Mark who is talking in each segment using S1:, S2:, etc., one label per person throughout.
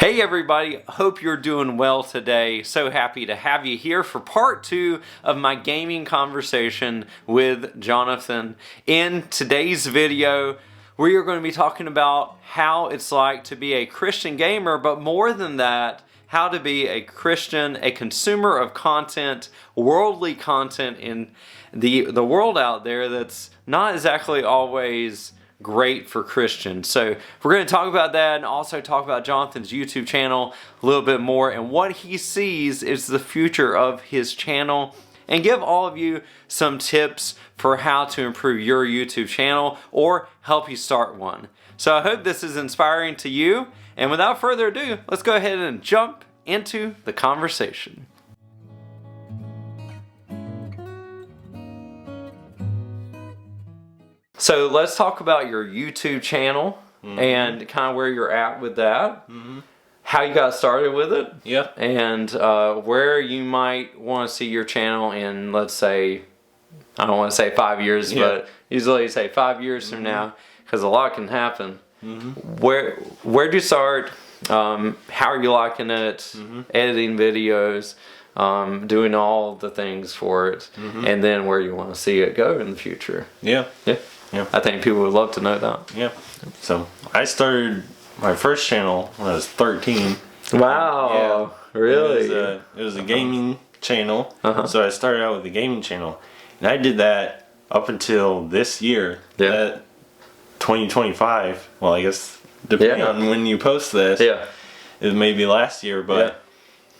S1: Hey everybody, hope you're doing well today. So happy to have you here for part 2 of my gaming conversation with Jonathan. In today's video, we are going to be talking about how it's like to be a Christian gamer, but more than that, how to be a Christian, a consumer of content, worldly content in the world out there that's not exactly always great for Christians. So we're going to talk about that and also talk about Jonathan's YouTube channel a little bit more and what he sees is the future of his channel, and give all of you some tips for how to improve your YouTube channel or help you start one. So I hope this is inspiring to you, and without further ado, let's go ahead and jump into the conversation. So let's talk about your YouTube channel and kind of where you're at with that, how you got started with it, and where you might want to see your channel in, let's say, I don't want to say 5 years, but usually say 5 years from now, because a lot can happen. Where'd you start? How are you liking it? Editing videos, doing all the things for it, and then where you want to see it go in the future. Yeah. I think people would love to know that.
S2: So I started my first channel when I was 13.
S1: Wow. Really?
S2: It was a gaming channel. So I started out with a gaming channel, and I did that up until this year. That 2025. Well, I guess depending on when you post this, it may be last year, but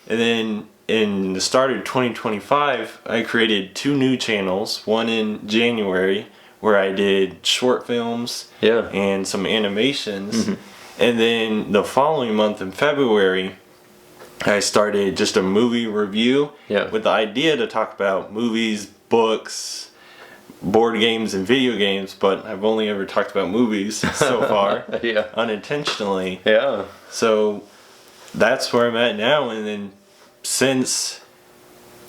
S2: and then in the start of 2025, I created 2 new channels. One in January, where I did short films and some animations, and then the following month in February I started just a movie review with the idea to talk about movies, books, board games, and video games, but I've only ever talked about movies so far, unintentionally. So that's where I'm at now, and then since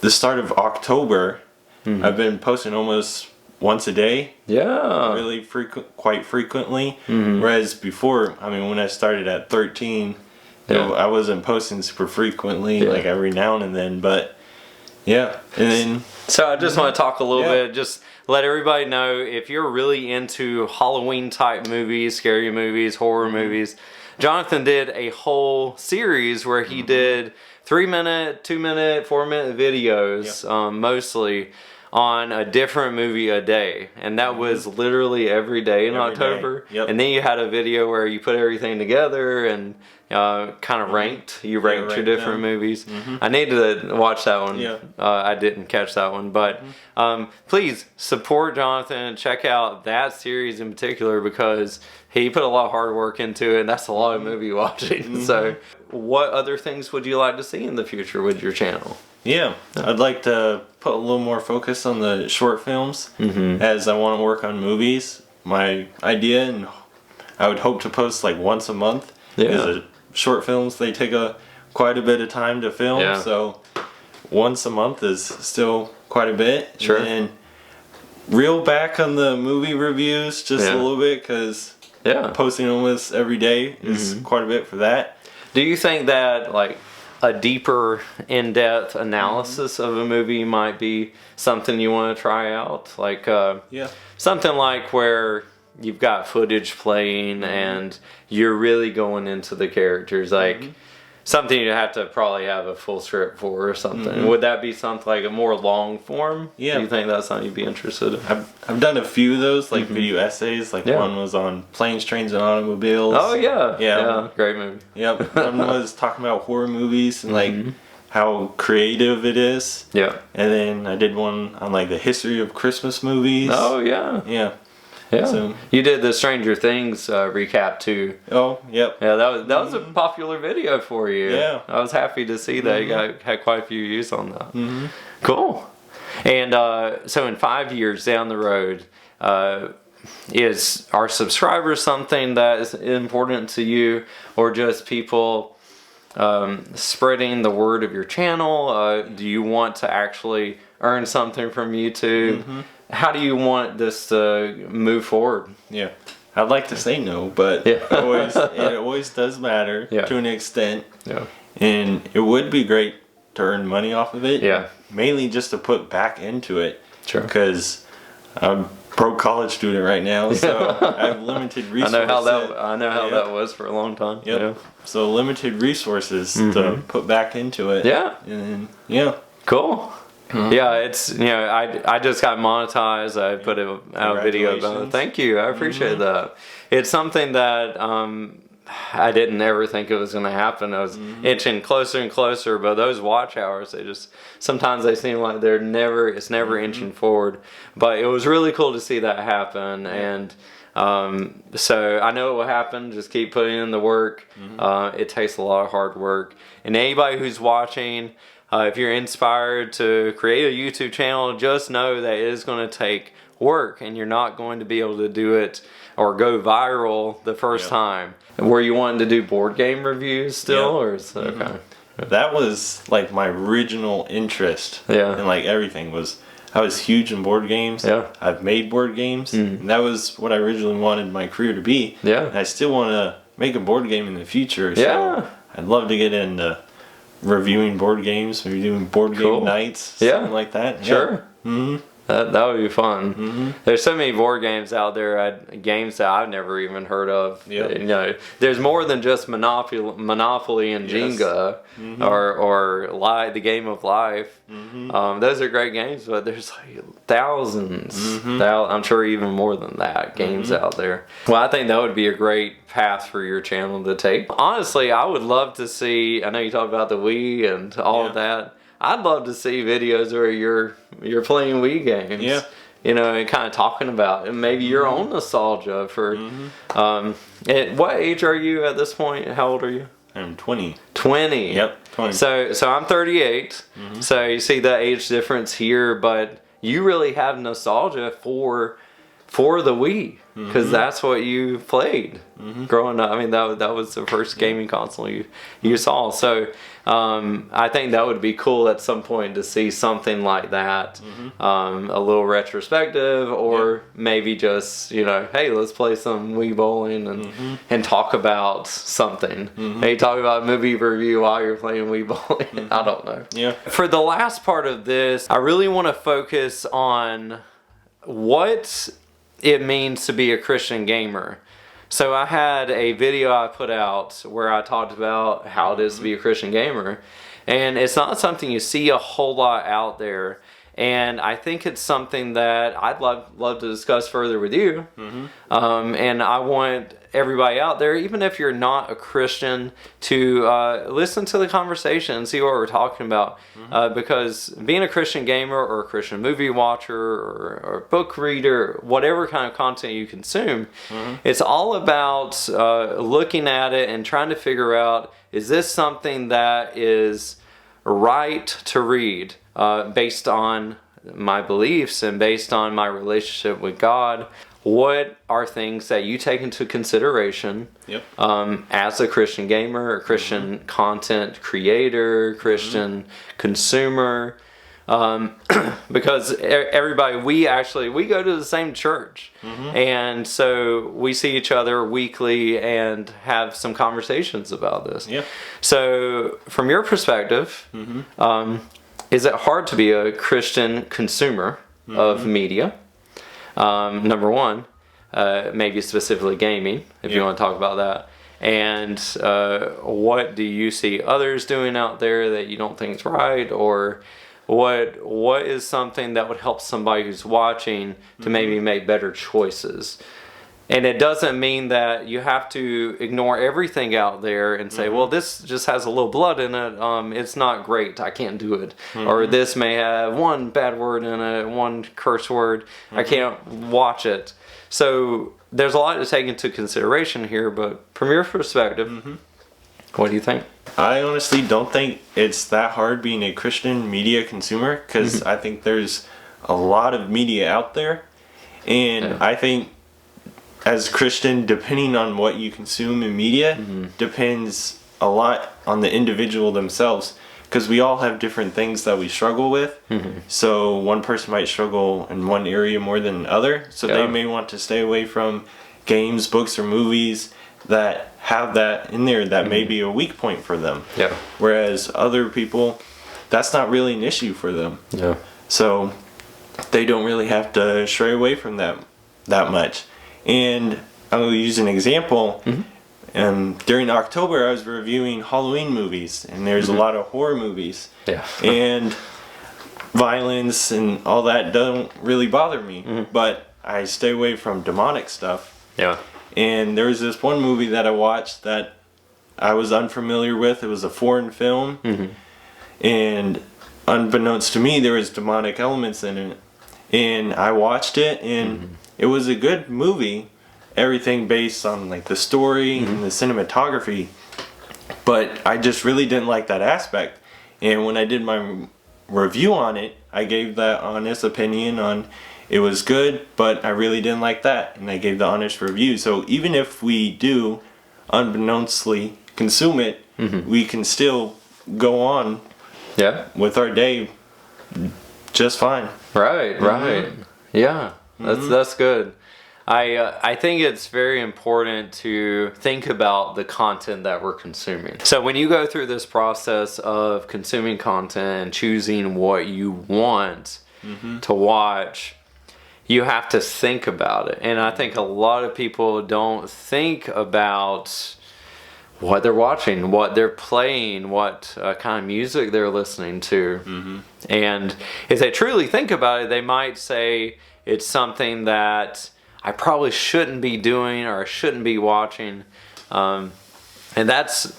S2: the start of October, I've been posting almost once a day, really quite frequently. Whereas before, I mean, when I started at 13, you know, I wasn't posting super frequently, like every now and then. But and then
S1: so I just want to talk a little bit, just let everybody know, if you're really into Halloween type movies, scary movies, horror movies, Jonathan did a whole series where he did 3-minute, 2-minute, 4-minute videos, mostly on a different movie a day, and that was literally every day in October. And then you had a video where you put everything together and kind of ranked your different movies. I needed to watch that one. I didn't catch that one, but please support Jonathan and check out that series in particular, because he put a lot of hard work into it, and that's a lot of movie watching. So what other things would you like to see in the future with your channel?
S2: I'd like to put a little more focus on the short films, as I want to work on movies. My idea, and I would hope to post like once a month, because short films, they take quite a bit of time to film, so once a month is still quite a bit. And reel back on the movie reviews just a little bit, because posting almost every day is quite a bit for that.
S1: Do you think that like a deeper, in-depth analysis of a movie might be something you want to try out? Like something like where you've got footage playing and you're really going into the characters, like something you have to probably have a full script for or something. Would that be something like a more long form? Do you think that's something you'd be interested in?
S2: I've done a few of those, like video essays. Like one was on planes, trains, and automobiles. Great movie. One was talking about horror movies and like how creative it is. And then I did one on like the history of Christmas movies. So
S1: you did the Stranger Things recap too. That was a popular video for you. I was happy to see that you had quite a few views on that. Cool. And so in 5 years down the road, is our subscribers something that is important to you, or just people spreading the word of your channel? Do you want to actually earn something from YouTube? How do you want this to move forward?
S2: I'd like to say no, but it always does matter to an extent. Yeah. And it would be great to earn money off of it. Yeah. Mainly just to put back into it. Sure. Because I'm a broke college student right now, so I have limited resources.
S1: I know how that was for a long time.
S2: Yep. Yeah. So limited resources to put back into it. Yeah. And
S1: cool. Yeah, it's, you know, I just got monetized. I put out a video about it. Thank you. I appreciate that. It's something that I didn't ever think it was going to happen. I was inching closer and closer, but those watch hours, sometimes they seem like it's never inching forward. But it was really cool to see that happen. And so I know it will happen. Just keep putting in the work. It takes a lot of hard work. And anybody who's watching, if you're inspired to create a YouTube channel, just know that it is going to take work, and you're not going to be able to do it or go viral the first time. Were you wanting to do board game reviews still, or is that okay?
S2: That was like my original interest. And like everything was, I was huge in board games. I've made board games, and that was what I originally wanted my career to be. And I still want to make a board game in the future. So I'd love to get into reviewing board games, maybe doing board game nights, something like that.
S1: Sure. That would be fun. There's so many board games out there, games that I've never even heard of. You know, there's more than just Monopoly and Jenga, or the Game of Life. Those are great games, but there's like thousands. I'm sure even more than that games out there. Well, I think that would be a great path for your channel to take. Honestly, I would love to see. I know you talked about the Wii and all of that. I'd love to see videos where you're playing Wii games. You know, and kind of talking about maybe your own nostalgia for. What age are you at this point? How old are you?
S2: I'm 20.
S1: 20.
S2: Yep, 20.
S1: So I'm 38. So you see the age difference here, but you really have nostalgia for the Wii, because that's what you played growing up. I mean, that was the first gaming console you saw. So I think that would be cool at some point to see something like that, a little retrospective, or maybe just, you know, hey, let's play some Wii bowling and talk about something. Hey, talk about a movie review while you're playing Wii bowling. I don't know. For the last part of this, I really want to focus on what it means to be a Christian gamer. So I had a video I put out where I talked about how it is to be a Christian gamer, and it's not something you see a whole lot out there, and I think it's something that I'd love to discuss further with you. And I want everybody out there, even if you're not a Christian, to listen to the conversation and see what we're talking about, because being a Christian gamer or a Christian movie watcher or book reader, whatever kind of content you consume, it's all about looking at it and trying to figure out, is this something that is right to read based on my beliefs and based on my relationship with God? What are things that you take into consideration as a Christian gamer, a Christian content creator, Christian consumer? Because everybody, we go to the same church, and so we see each other weekly and have some conversations about this. So from your perspective, is it hard to be a Christian consumer of media? Number one, maybe specifically gaming, if you want to talk about that. And what do you see others doing out there that you don't think is right? Or what is something that would help somebody who's watching to maybe make better choices? And it doesn't mean that you have to ignore everything out there and say, well, this just has a little blood in it. It's not great. I can't do it. Or this may have one bad word in it, one curse word. I can't watch it. So there's a lot to take into consideration here. But from your perspective, what do you think?
S2: I honestly don't think it's that hard being a Christian media consumer, because I think there's a lot of media out there. And I think as Christian, depending on what you consume in media, depends a lot on the individual themselves, because we all have different things that we struggle with. So one person might struggle in one area more than another, so they may want to stay away from games, books, or movies that have that in there that may be a weak point for them.
S1: Yeah.
S2: Whereas other people, that's not really an issue for them.
S1: Yeah.
S2: So they don't really have to stray away from that much. And I'll use an example. During October, I was reviewing Halloween movies, and there's a lot of horror movies.
S1: Yeah.
S2: And violence and all that don't really bother me, but I stay away from demonic stuff.
S1: Yeah.
S2: And there was this one movie that I watched that I was unfamiliar with. It was a foreign film, and unbeknownst to me, there was demonic elements in it. And I watched it, and it was a good movie. Everything based on like the story and the cinematography, but I just really didn't like that aspect. And when I did my review on it, I gave that honest opinion on it was good, but I really didn't like that, and I gave the honest review. So even if we do unbeknownstly consume it, we can still go on with our day just fine.
S1: Right. Yeah, that's good. I think it's very important to think about the content that we're consuming. So when you go through this process of consuming content and choosing what you want to watch, you have to think about it. And I think a lot of people don't think about what they're watching, what they're playing, what kind of music they're listening to. And if they truly think about it, they might say it's something that I probably shouldn't be doing or I shouldn't be watching. And that's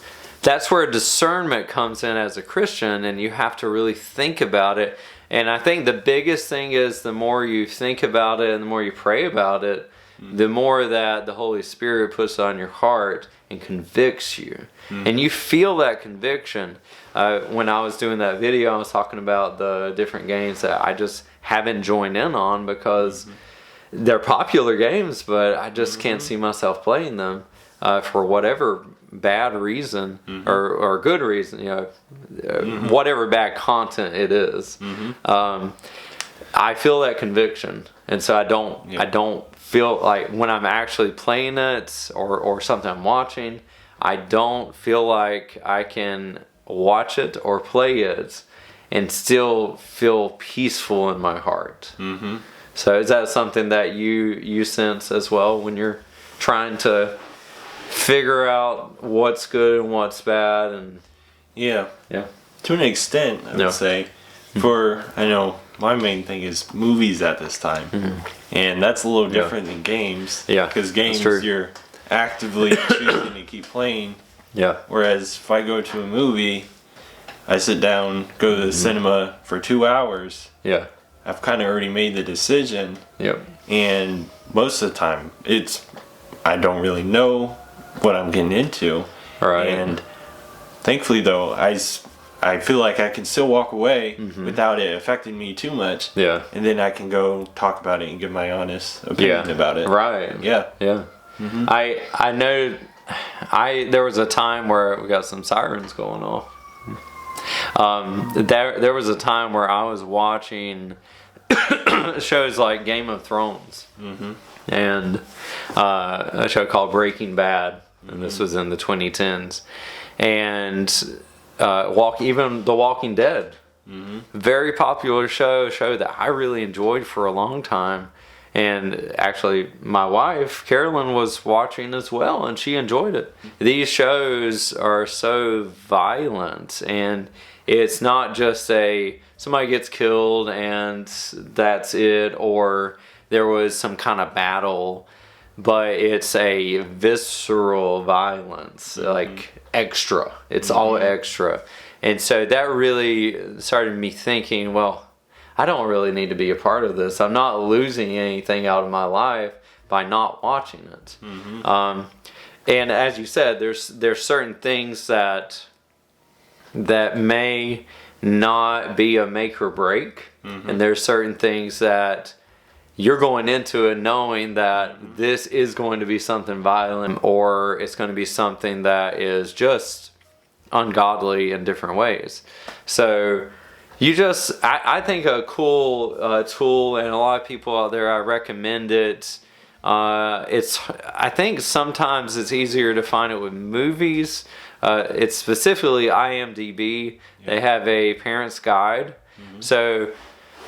S1: where discernment comes in as a Christian, and you have to really think about it. And I think the biggest thing is the more you think about it and the more you pray about it, the more that the Holy Spirit puts on your heart and convicts you. And you feel that conviction. When I was doing that video, I was talking about the different games that I just haven't joined in on because they're popular games, but I just can't see myself playing them for whatever bad reason or good reason, whatever bad content it is. I feel that conviction, and so I don't feel like when I'm actually playing it or something I'm watching, I don't feel like I can watch it or play it and still feel peaceful in my heart. So is that something that you sense as well when you're trying to figure out what's good and what's bad? And
S2: yeah, to an extent, I would say. I know my main thing is movies at this time, and that's a little different than games. Because games you're actively choosing to keep playing. Whereas if I go to a movie, I sit down, go to the cinema for 2 hours. I've kind of already made the decision. And most of the time, I don't really know what I'm getting into. And thankfully, though, I feel like I can still walk away without it affecting me too much. And then I can go talk about it and give my honest opinion about it.
S1: I know there was a time where we got some sirens going off. There was a time where I was watching shows like Game of Thrones and a show called Breaking Bad, and this was in the 2010s, and even The Walking Dead, very popular show that I really enjoyed for a long time. And actually, my wife, Carolyn, was watching as well, and she enjoyed it. These shows are so violent, and it's not just somebody gets killed and that's it, or there was some kind of battle, but it's a visceral violence, like extra. It's all extra. And so that really started me thinking, well, I don't really need to be a part of this. I'm not losing anything out of my life by not watching it. And as you said, there's certain things that may not be a make or break, and there's certain things that you're going into it knowing that this is going to be something violent, or it's going to be something that is just ungodly in different ways. So I think a cool tool, and a lot of people out there, I recommend it I think sometimes it's easier to find it with movies. It's specifically IMDb. They have a parent's guide. So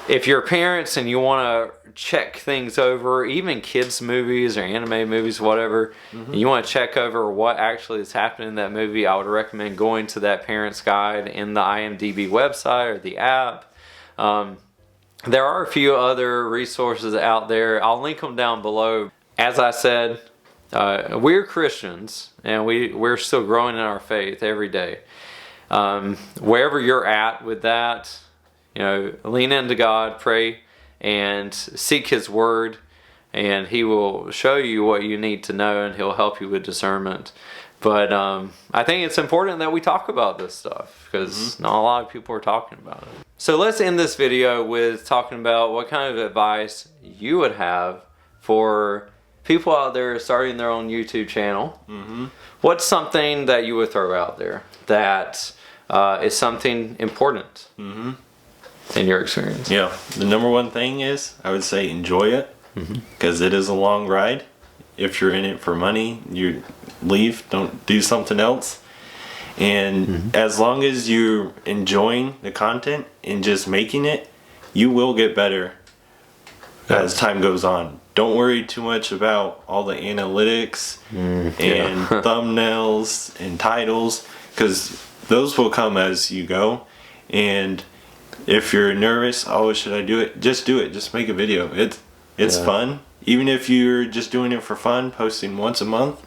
S1: if you're parents and you want to check things over, even kids movies or anime movies, whatever, and you want to check over what actually is happening in that movie, I would recommend going to that parent's guide in the IMDb website or the app. There are a few other resources out there. I'll link them down below. As I said, we're Christians, and we're still growing in our faith every day. Wherever you're at with that, lean into God, pray, and seek His Word, and He will show you what you need to know, and He'll help you with discernment. But I think it's important that we talk about this stuff, because not a lot of people are talking about it. So let's end this video with talking about what kind of advice you would have for people out there starting their own YouTube channel. What's something that you would throw out there that is something important in your experience?
S2: Yeah, the number one thing is, I would say enjoy it, because it is a long ride. If you're in it for money, you leave, don't do something else. And as long as you're enjoying the content and just making it, you will get better as time goes on. Don't worry too much about all the analytics and thumbnails and titles, because those will come as you go. And if you're nervous, oh, should I do it? Just do it. Just make a video. It's fun. Even if you're just doing it for fun, posting once a month,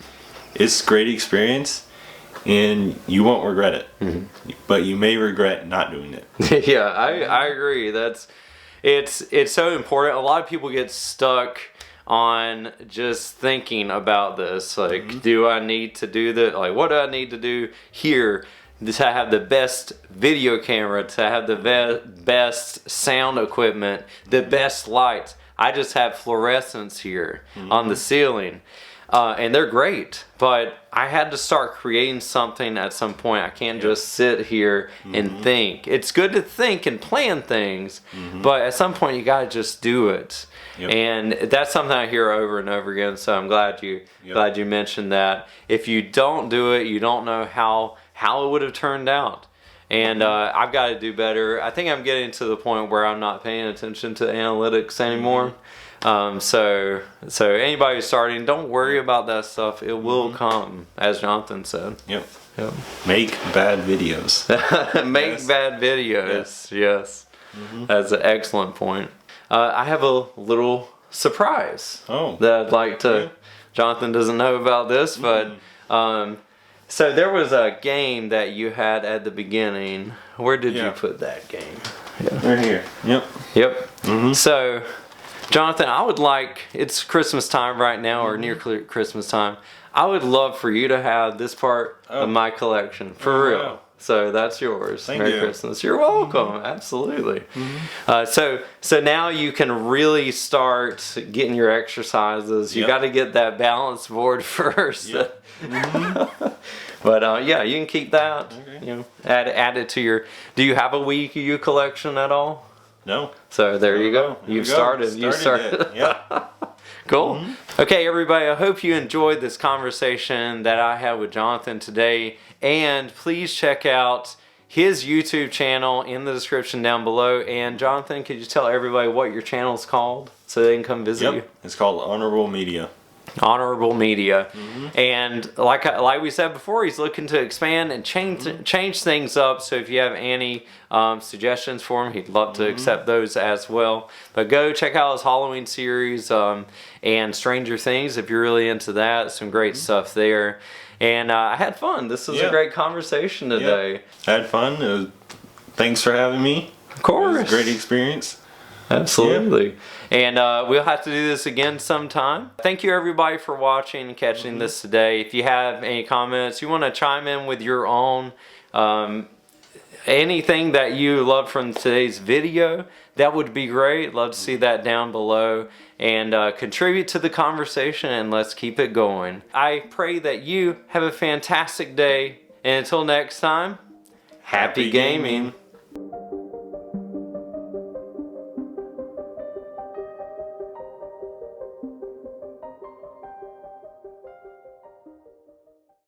S2: it's a great experience, and you won't regret it. But you may regret not doing it.
S1: Yeah, I agree. It's so important. A lot of people get stuck on just thinking about this. Like, do I need to do that? Like, what do I need to do here to have the best video camera, to have the best sound equipment, the best lights? I just have fluorescents here on the ceiling. And they're great, but I had to start creating something at some point. I can't just sit here and think. It's good to think and plan things, but at some point you gotta just do it. And that's something I hear over and over again, so I'm glad you mentioned that. If you don't do it, you don't know how it would have turned out. And I've got to do better. I think I'm getting to the point where I'm not paying attention to analytics anymore. So anybody who's starting, don't worry about that stuff. It will come, as Jonathan said.
S2: Yep. Make bad videos.
S1: Make bad videos. Yes. That's an excellent point. I have a little surprise that I'd like to. Jonathan doesn't know about this, but so there was a game that you had at the beginning. Where did you put that game?
S2: Right here. Yep.
S1: So, Jonathan, I would like, it's Christmas time right now, or near Christmas time. I would love for you to have this part of my collection, for real. Wow. So that's yours. Merry Christmas. You're welcome. Absolutely. So now you can really start getting your exercises. You got to get that balance board first. But yeah, you can keep that. Add it to your. Do you have a Wii U collection at all?
S2: No.
S1: So there you go. You started.
S2: Yeah.
S1: Cool. Okay, everybody, I hope you enjoyed this conversation that I had with Jonathan today. And please check out his YouTube channel in the description down below. And Jonathan, could you tell everybody what your channel is called so they can come visit you?
S2: It's called Honorable Media.
S1: Honorable Media. And like we said before, he's looking to expand and change things up. So if you have any suggestions for him, he'd love to accept those as well. But go check out his Halloween series and Stranger Things if you're really into that. Some great stuff there. And I had fun. This was a great conversation today.
S2: I had fun. Thanks for having me.
S1: Of course.
S2: It was a great experience.
S1: Absolutely. And we'll have to do this again sometime. Thank you everybody for watching and catching this today. If you have any comments, you want to chime in with your own, anything that you love from today's video, that would be great. Love to see that down below. And contribute to the conversation, and let's keep it going. I pray that you have a fantastic day. And until next time, happy gaming.